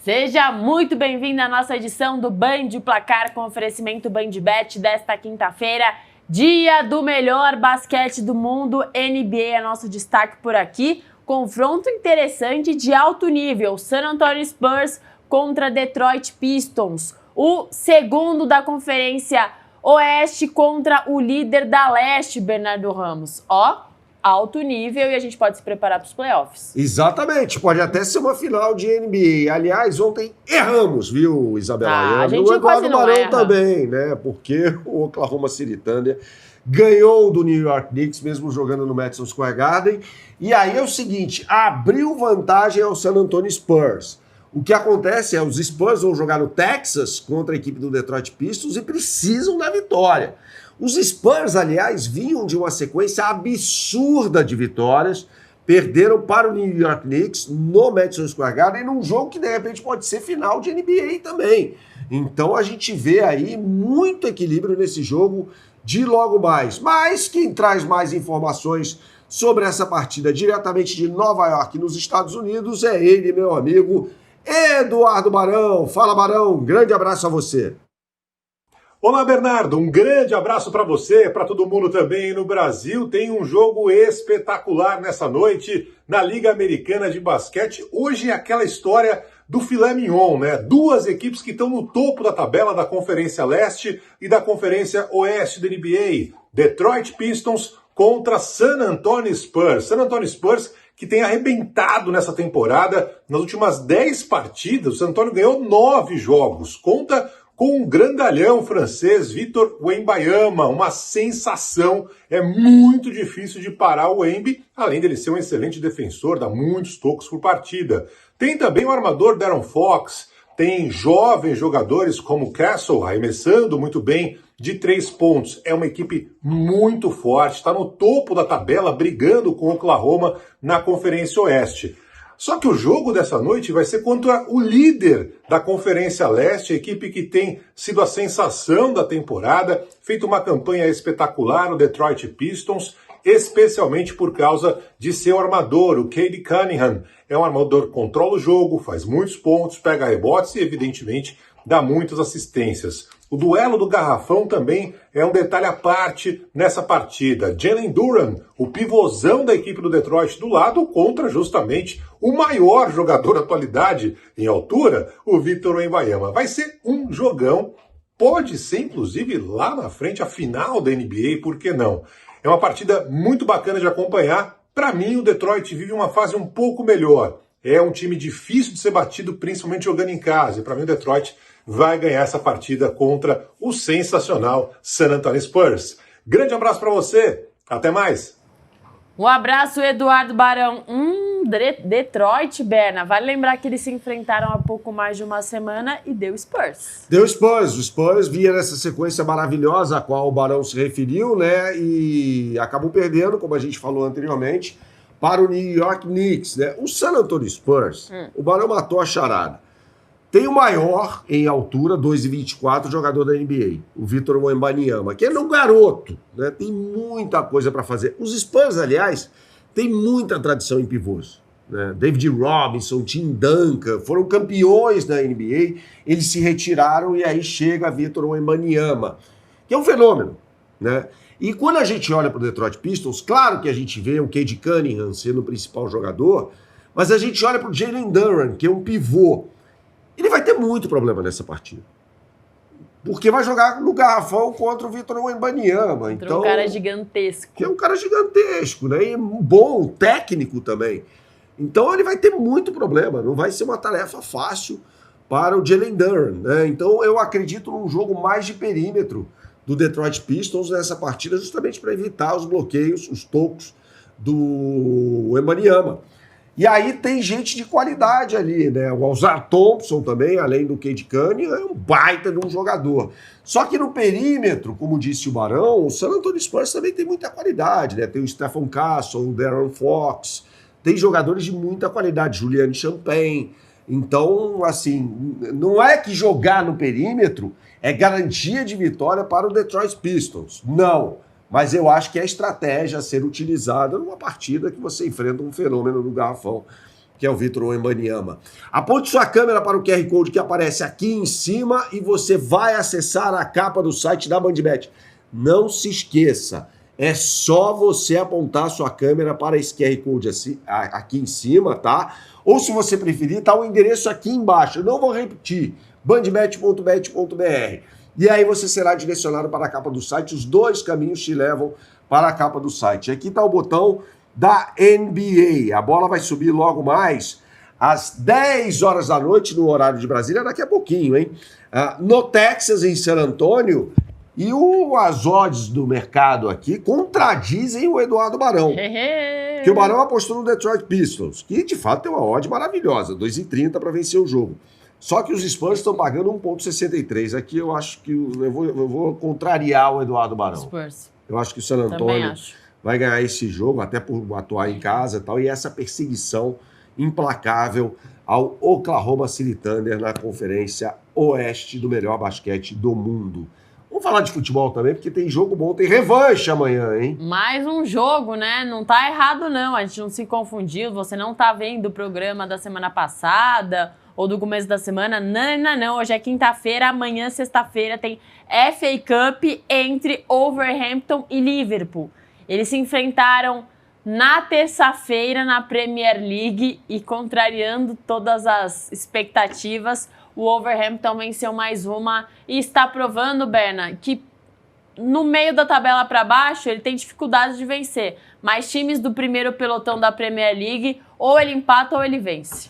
Seja muito bem-vindo à nossa edição do Band Placar com oferecimento BandBet desta quinta-feira, dia do melhor basquete do mundo, NBA é nosso destaque por aqui. Confronto interessante de alto nível, San Antonio Spurs contra Detroit Pistons, o segundo da Conferência Oeste contra o líder da Leste, Bernardo Ramos. Alto nível e a gente pode se preparar para os playoffs. Exatamente, pode até ser uma final de NBA. Aliás, ontem erramos, viu, Isabela? A gente quase não erra. Também, né? Porque o Oklahoma City Thunder ganhou do New York Knicks, mesmo jogando no Madison Square Garden. E aí é o seguinte, abriu vantagem ao San Antonio Spurs. O que acontece é os Spurs vão jogar no Texas contra a equipe do Detroit Pistons e precisam da vitória. Os Spurs, aliás, vinham de uma sequência absurda de vitórias, perderam para o New York Knicks no Madison Square Garden, num jogo que de repente pode ser final de NBA também. Então a gente vê aí muito equilíbrio nesse jogo de logo mais. Mas quem traz mais informações sobre essa partida diretamente de Nova York, nos Estados Unidos, é ele, meu amigo Eduardo Barão. Fala, Barão, grande abraço a você. Olá, Bernardo, um grande abraço para você, para todo mundo também no Brasil. Tem um jogo espetacular nessa noite na Liga Americana de Basquete. Hoje é aquela história do filé mignon, né? Duas equipes que estão no topo da tabela da Conferência Leste e da Conferência Oeste da NBA. Detroit Pistons contra San Antonio Spurs. San Antonio Spurs que tem arrebentado nessa temporada. Nas últimas 10 partidas, o San Antonio ganhou 9 jogos. Conta com um grandalhão francês, Victor Wembanyama, uma sensação. É muito difícil de parar o Wemby, além dele ser um excelente defensor, dá muitos tocos por partida. Tem também o armador De'Aaron Fox, tem jovens jogadores como Castle, arremessando muito bem de 3 pontos. É uma equipe muito forte, está no topo da tabela, brigando com o Oklahoma na Conferência Oeste. Só que o jogo dessa noite vai ser contra o líder da Conferência Leste, a equipe que tem sido a sensação da temporada, feito uma campanha espetacular, o Detroit Pistons, especialmente por causa de seu armador, o Cade Cunningham. É um armador que controla o jogo, faz muitos pontos, pega rebotes e, evidentemente, dá muitas assistências. O duelo do garrafão também é um detalhe à parte nessa partida. Jalen Duren, o pivôzão da equipe do Detroit do lado, contra justamente o maior jogador da atualidade em altura, o Victor Wembanyama. Vai ser um jogão, pode ser inclusive lá na frente a final da NBA, por que não? É uma partida muito bacana de acompanhar. Para mim, o Detroit vive uma fase um pouco melhor. É um time difícil de ser batido, principalmente jogando em casa. E para mim, o Detroit vai ganhar essa partida contra o sensacional San Antonio Spurs. Grande abraço para você. Até mais. Um abraço, Eduardo Barão. Detroit, Berna. Vale lembrar que eles se enfrentaram há pouco mais de uma semana e deu Spurs. Deu Spurs. O Spurs vinha nessa sequência maravilhosa a qual o Barão se referiu, né? E acabou perdendo, como a gente falou anteriormente, para o New York Knicks, né? O San Antonio Spurs, o Barão matou a charada. Tem o maior em altura, 2,24, jogador da NBA, o Victor Wembanyama, que é um garoto, né? Tem muita coisa para fazer. Os Spurs, aliás, têm muita tradição em pivôs, né? David Robinson, Tim Duncan, foram campeões da NBA, eles se retiraram e aí chega Victor Wembanyama, que é um fenômeno, né? E quando a gente olha para o Detroit Pistons, claro que a gente vê o Cade Cunningham sendo o principal jogador, mas a gente olha para o Jalen Duren, que é um pivô. Ele vai ter muito problema nessa partida. Porque vai jogar no garrafão contra o Victor Wembanyama. Então, um cara gigantesco. Que é um cara gigantesco, né? E bom, técnico também. Então ele vai ter muito problema. Não vai ser uma tarefa fácil para o Jalen Duren, né? Então eu acredito num jogo mais de perímetro do Detroit Pistons nessa partida, justamente para evitar os bloqueios, os tocos do Wembanyama. E aí tem gente de qualidade ali, né? O Ausar Thompson também, além do Cade Cunningham, é um baita de um jogador. Só que no perímetro, como disse o Barão, o San Antonio Spurs também tem muita qualidade, né? Tem o Stephen Castle, o De'Aaron Fox, tem jogadores de muita qualidade, Julian Champagne. Então, assim, não é que jogar no perímetro é garantia de vitória para o Detroit Pistons. Não. Mas eu acho que é a estratégia a ser utilizada numa partida que você enfrenta um fenômeno no garrafão que é o Vitor Wembanyama. Aponte sua câmera para o QR Code que aparece aqui em cima e você vai acessar a capa do site da BandBet. Não se esqueça, é só você apontar sua câmera para esse QR Code aqui em cima, tá? Ou se você preferir, tá o endereço aqui embaixo. Eu não vou repetir, bandbet.bet.br. E aí você será direcionado para a capa do site. Os dois caminhos te levam para a capa do site. Aqui está o botão da NBA. A bola vai subir logo mais às 10 horas da noite no horário de Brasília, daqui a pouquinho, hein? No Texas, em San Antônio. E as odds do mercado aqui contradizem o Eduardo Barão. Que o Barão apostou no Detroit Pistons, que de fato tem uma odd maravilhosa, 2,30 para vencer o jogo. Só que os Spurs estão pagando 1,63. Aqui eu acho que eu vou contrariar o Eduardo Barão. Spurs. Eu acho que o San Antônio vai ganhar esse jogo, até por atuar em casa e tal, e essa perseguição implacável ao Oklahoma City Thunder na Conferência Oeste do melhor basquete do mundo. Vamos falar de futebol também, porque tem jogo bom, tem revanche amanhã, hein? Mais um jogo, né? Não tá errado, não. A gente não se confundiu. Você não tá vendo o programa da semana passada ou do começo da semana. Não. Hoje é quinta-feira, amanhã, sexta-feira, tem FA Cup entre Wolverhampton e Liverpool. Eles se enfrentaram na terça-feira na Premier League e, contrariando todas as expectativas, o Wolverhampton venceu mais uma e está provando, Berna, que no meio da tabela para baixo ele tem dificuldade de vencer. Mas times do primeiro pelotão da Premier League, ou ele empata ou ele vence.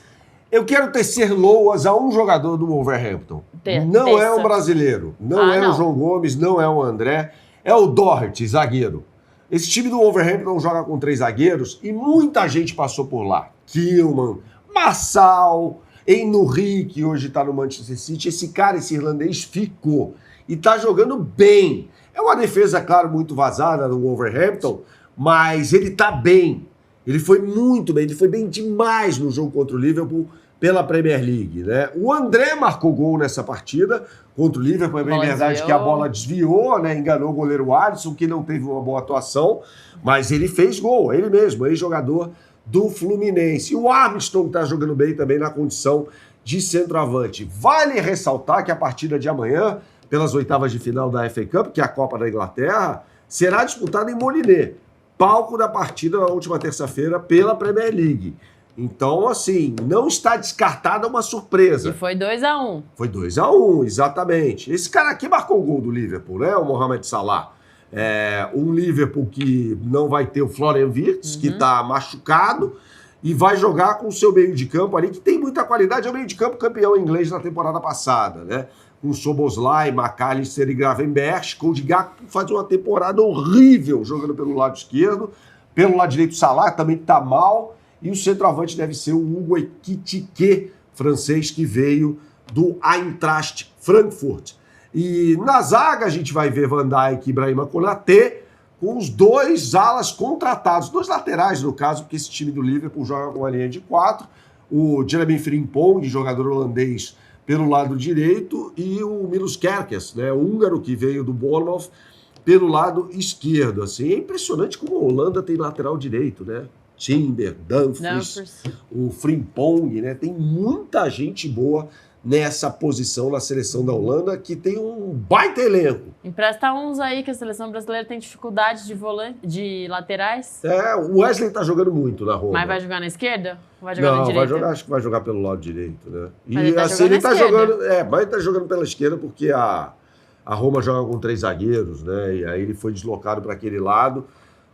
Eu quero tecer loas a um jogador do Wolverhampton. Não é um brasileiro, não é o João Gomes, não é o André, é o Doherty, zagueiro. Esse time do Wolverhampton joga com 3 zagueiros e muita gente passou por lá. Kilman, Massal, Henry, que hoje está no Manchester City. Esse cara, esse irlandês, ficou. E está jogando bem. É uma defesa, claro, muito vazada do Wolverhampton, mas ele está bem. Ele foi muito bem, ele foi bem demais no jogo contra o Liverpool pela Premier League, né? O André marcou gol nessa partida contra o Liverpool. É bem verdade que a bola desviou, né? Enganou o goleiro Alisson, que não teve uma boa atuação, mas ele fez gol, ele mesmo, ex-jogador do Fluminense. E o Armstrong está jogando bem também na condição de centroavante. Vale ressaltar que a partida de amanhã, pelas oitavas de final da FA Cup, que é a Copa da Inglaterra, será disputada em Molineux, palco da partida na última terça-feira pela Premier League. Então, assim, não está descartada uma surpresa. E foi 2-1. Foi 2-1, exatamente. Esse cara aqui marcou o gol do Liverpool, né? O Mohamed Salah. Um Liverpool que não vai ter o Florian Wirtz, que está machucado, e vai jogar com o seu meio de campo ali, que tem muita qualidade. É o meio de campo campeão inglês na temporada passada, né? Com Szoboszlai, McAllister e Gravenberch. Cody Gakpo faz uma temporada horrível jogando pelo lado esquerdo. Pelo lado direito, o Salah também está mal. E o centroavante deve ser o Hugo Ekitike, francês, que veio do Eintracht Frankfurt. E na zaga a gente vai ver Van Dijk e Ibrahima Konaté, com os 2 alas contratados, 2 laterais no caso, porque esse time do Liverpool joga com uma linha de 4. O Jeremy Frimpong, jogador holandês, pelo lado direito, e o Milos Kerkez, né, o húngaro que veio do Bournemouth, pelo lado esquerdo. Assim, é impressionante como a Holanda tem lateral direito, né? Timber, Dumfries, o Frimpong, né? Tem muita gente boa nessa posição na seleção da Holanda, que tem um baita elenco. Empresta uns aí, que a seleção brasileira tem dificuldade de laterais. O Wesley tá jogando muito na Roma. Mas vai jogar na esquerda? Ou vai jogar na direita? Vai jogar, acho que vai jogar pelo lado direito, né? E ele assim, ele tá jogando, mas ele tá jogando pela esquerda porque a Roma joga com 3 zagueiros, né? E aí ele foi deslocado para aquele lado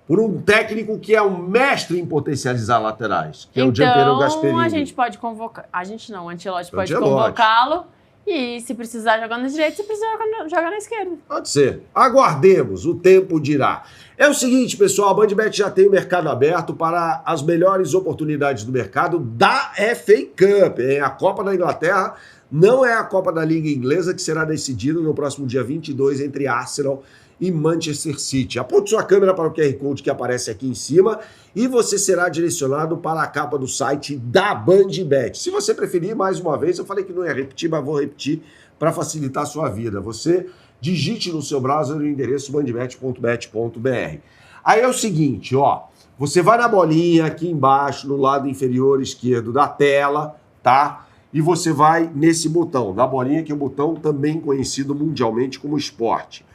por um técnico que é um mestre em potencializar laterais, que é o Gianpiero Gasperini. Então a gente pode convocar... A gente não, o Ancelotti pode convocá-lo e se precisar jogar na direita, se precisar jogar na esquerda. Pode ser. Aguardemos, o tempo dirá. É o seguinte, pessoal, a BandBet já tem o mercado aberto para as melhores oportunidades do mercado da FA Cup. A Copa da Inglaterra não é a Copa da Liga Inglesa, que será decidida no próximo dia 22 entre Arsenal e Manchester City. Aponte sua câmera para o QR Code que aparece aqui em cima e você será direcionado para a capa do site da BandBet. Se você preferir, mais uma vez, eu falei que não ia repetir, mas vou repetir para facilitar a sua vida. Você digite no seu browser o endereço bandbet.bet.br. Aí é o seguinte, ó, Você vai na bolinha aqui embaixo, no lado inferior esquerdo da tela, tá? E você vai nesse botão, na bolinha, que é o botão também conhecido mundialmente como esporte.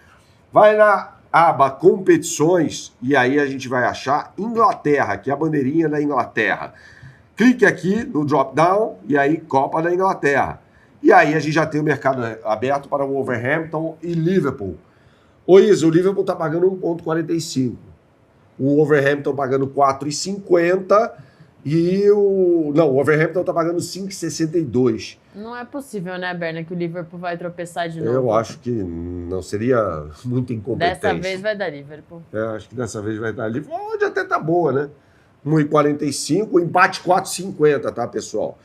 Vai na aba competições e aí a gente vai achar Inglaterra, que é a bandeirinha da Inglaterra. Clique aqui no drop down e aí Copa da Inglaterra. E aí a gente já tem o mercado aberto para o Wolverhampton e Liverpool. Ô Isa, o Liverpool está pagando 1,45. O Wolverhampton pagando 4,50 e o Wolverhampton está pagando 5,62. Não é possível, né, Berna, que o Liverpool vai tropeçar de novo. Eu acho que não seria muita incompetência. Dessa vez vai dar Liverpool. Acho que dessa vez vai dar Liverpool. Onde até tá boa, né? 1,45, empate 4,50, tá, pessoal?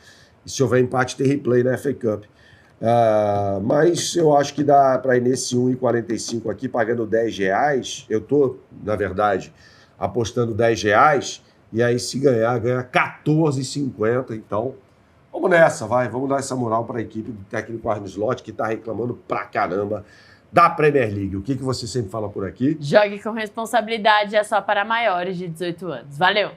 E se houver empate, tem replay na FA Cup. Mas eu acho que dá para ir nesse 1,45 aqui, pagando R$10. Eu tô, na verdade, apostando R$10. E aí, se ganhar, ganha R$14,50. Então, vamos nessa, vai. Vamos dar essa moral para a equipe do técnico Arne Slot, que tá reclamando pra caramba da Premier League. O que você sempre fala por aqui? Jogue com responsabilidade, é só para maiores de 18 anos. Valeu!